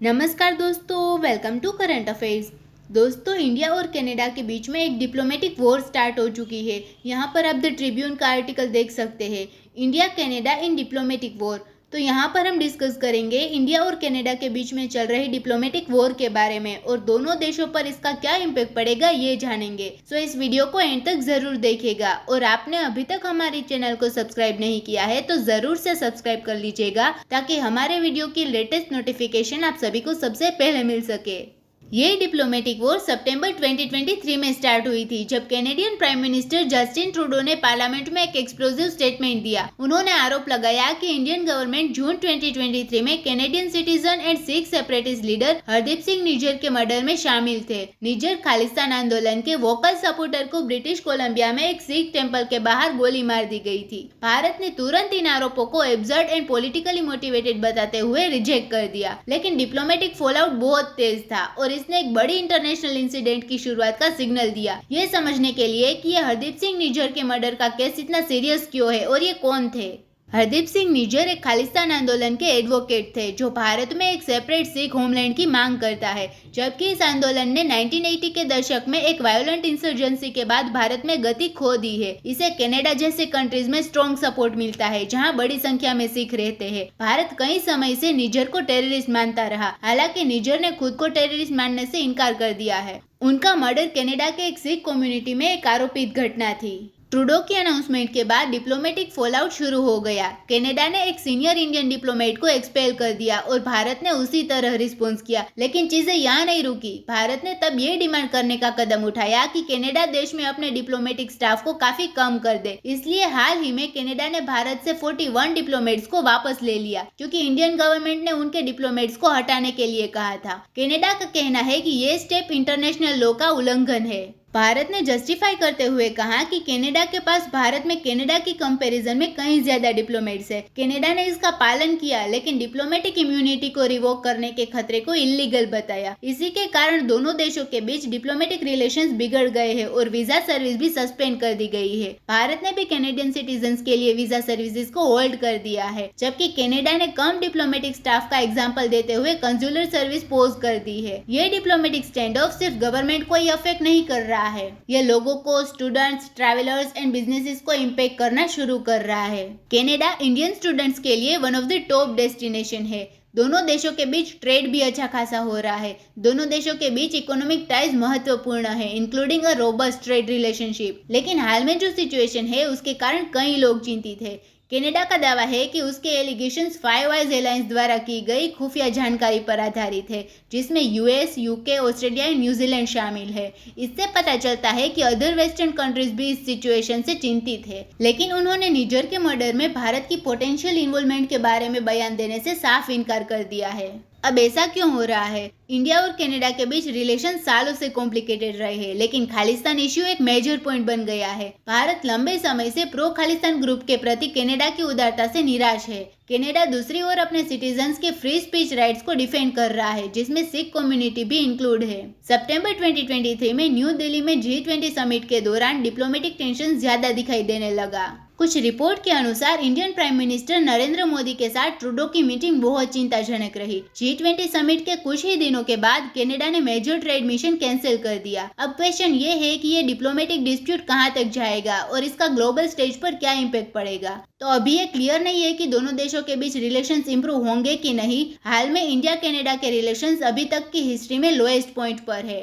नमस्कार दोस्तों, welcome to current affairs. दोस्तों, इंडिया और कनाडा के बीच में एक डिप्लोमेटिक वॉर स्टार्ट हो चुकी है। यहाँ पर आप द ट्रिब्यून का आर्टिकल देख सकते हैं, इंडिया कनाडा इन डिप्लोमेटिक वॉर। तो यहाँ पर हम डिस्कस करेंगे इंडिया और कनाडा के बीच में चल रही डिप्लोमेटिक वॉर के बारे में और दोनों देशों पर इसका क्या इम्पैक्ट पड़ेगा ये जानेंगे। सो इस वीडियो को एंड तक जरूर देखिएगा और आपने अभी तक हमारे चैनल को सब्सक्राइब नहीं किया है तो जरूर से सब्सक्राइब कर लीजिएगा ताकि हमारे वीडियो की लेटेस्ट नोटिफिकेशन आप सभी को सबसे पहले मिल सके। ये डिप्लोमेटिक वॉर सितंबर 2023 में स्टार्ट हुई थी जब Canadian prime minister Justin Trudeau ने पार्लियामेंट में एक एक्सप्लोसिव स्टेटमेंट दिया। उन्होंने आरोप लगाया कि इंडियन गवर्नमेंट जून 2023 में Canadian citizen and Sikh separatist leader Hardeep Singh Nijjar के मर्डर में शामिल थे। निज्जर खालिस्तान आंदोलन के वोकल सपोर्टर को ब्रिटिश कोलंबिया में एक सिख टेम्पल के बाहर गोली मार दी गई थी। भारत ने तुरंत इन आरोपों को एब्सर्ड एंड पॉलिटिकली मोटिवेटेड बताते हुए रिजेक्ट कर दिया, लेकिन डिप्लोमेटिक फॉलआउट बहुत तेज था और इसने एक बड़ी इंटरनेशनल इंसिडेंट की शुरुआत का सिग्नल दिया, ये समझने के लिए कि ये हरदीप सिंह निज्जर के मर्डर का केस इतना सीरियस क्यों है और ये कौन थे। हरदीप सिंह निज्जर एक खालिस्तान आंदोलन के एडवोकेट थे जो भारत में एक सेपरेट सिख होमलैंड की मांग करता है, जबकि इस आंदोलन ने 1980 के दशक में एक वायलेंट इंसर्जेंसी के बाद भारत में गति खो दी है। इसे कनाडा जैसे कंट्रीज में स्ट्रॉन्ग सपोर्ट मिलता है जहां बड़ी संख्या में सिख रहते हैं। भारत कई समय से निज्जर को टेररिस्ट मानता रहा, हालांकि निज्जर ने खुद को टेररिस्ट मानने से इनकार कर दिया है। उनका मर्डर कनाडा के एक सिख कम्युनिटी में एक आरोपित घटना थी। ट्रूडो की अनाउंसमेंट के बाद डिप्लोमेटिक फॉलआउट शुरू हो गया। कनाडा ने एक सीनियर इंडियन डिप्लोमेट को एक्सपेल कर दिया और भारत ने उसी तरह रिस्पॉन्स किया, लेकिन चीजें यहाँ नहीं रुकी। भारत ने तब ये डिमांड करने का कदम उठाया कि कनाडा देश में अपने डिप्लोमेटिक स्टाफ को काफी कम कर दे। इसलिए हाल ही में कनाडा ने भारत से 41 डिप्लोमेट्स को वापस ले लिया क्योंकि इंडियन गवर्नमेंट ने उनके डिप्लोमेट्स को हटाने के लिए कहा था। कनाडा का कहना है कि ये स्टेप इंटरनेशनल लॉ का उल्लंघन है। भारत ने जस्टिफाई करते हुए कहा कि कनाडा के पास भारत में कनाडा की कंपैरिजन में कहीं ज्यादा डिप्लोमेट्स है। कनाडा ने इसका पालन किया, लेकिन डिप्लोमेटिक इम्यूनिटी को रिवोक करने के खतरे को इलीगल बताया। इसी के कारण दोनों देशों के बीच डिप्लोमेटिक रिलेशंस बिगड़ गए हैं और वीजा सर्विस भी सस्पेंड कर दी गई है। भारत ने भी कैनेडियन सिटीजन्स के लिए वीजा सर्विसेज को होल्ड कर दिया है, जबकि कनाडा ने कम डिप्लोमेटिक स्टाफ का एग्जाम्पल देते हुए कंसुलर सर्विस पोज कर दी है। ये डिप्लोमेटिक स्टैंड ऑफ सिर्फ गवर्नमेंट को ही अफेक्ट नहीं कर रहा है, यह लोगों को, स्टूडेंट्स, ट्रैवलर्स एंड बिजनेसेस को इम्पैक्ट करना शुरू कर रहा है। कनाडा इंडियन स्टूडेंट्स के लिए one of the top destination है। दोनों देशों के बीच ट्रेड भी अच्छा खासा हो रहा है। दोनों देशों के बीच इकोनॉमिक टाइज महत्वपूर्ण है, including a robust trade relationship. लेकिन हाल में जो सिचुएशन है उसके कारण कई लोग चिंतित है। कनाडा का दावा है कि उसके एलिगेशंस फाइव आइज एलायंस द्वारा की गई खुफिया जानकारी पर आधारित है, जिसमें यूएस, यूके, ऑस्ट्रेलिया और न्यूजीलैंड शामिल है। इससे पता चलता है कि अदर वेस्टर्न कंट्रीज भी इस सिचुएशन से चिंतित है, लेकिन उन्होंने निज्जर के मर्डर में भारत की पोटेंशियल इन्वॉल्वमेंट के बारे में बयान देने से साफ इनकार कर दिया है। अब ऐसा क्यों हो रहा है? इंडिया और कनाडा के बीच रिलेशन सालों से कॉम्प्लिकेटेड रहे हैं, लेकिन खालिस्तान इश्यू एक मेजर पॉइंट बन गया है। भारत लंबे समय से प्रो खालिस्तान ग्रुप के प्रति कनाडा की उदारता से निराश है। कनाडा दूसरी ओर अपने सिटीजन्स के फ्री स्पीच राइट्स को डिफेंड कर रहा है, जिसमें सिख कम्युनिटी भी इंक्लूड है। सितंबर 2023 में न्यू दिल्ली में G20 समिट के दौरान डिप्लोमेटिक टेंशन ज्यादा दिखाई देने लगा। कुछ रिपोर्ट के अनुसार Indian prime minister Narendra Modi के साथ ट्रूडो की मीटिंग बहुत चिंताजनक रही। G20 समिट के कुछ ही दिनों के बाद कनाडा ने मेजर ट्रेड मिशन कैंसिल कर दिया। अब क्वेश्चन ये है कि ये डिप्लोमेटिक डिस्प्यूट कहां तक जाएगा और इसका ग्लोबल स्टेज पर क्या इम्पैक्ट पड़ेगा। तो अभी ये क्लियर नहीं है कि दोनों देशों के बीच रिलेशंस इंप्रूव होंगे कि नहीं। हाल में इंडिया कनाडा के रिलेशंस अभी तक की हिस्ट्री में लोएस्ट पॉइंट पर है।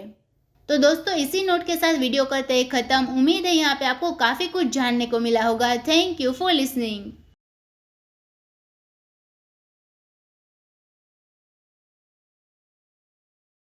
तो दोस्तों, इसी नोट के साथ वीडियो करते हैं खत्म। उम्मीद है यहाँ पे आपको काफी कुछ जानने को मिला होगा। Thank you for listening.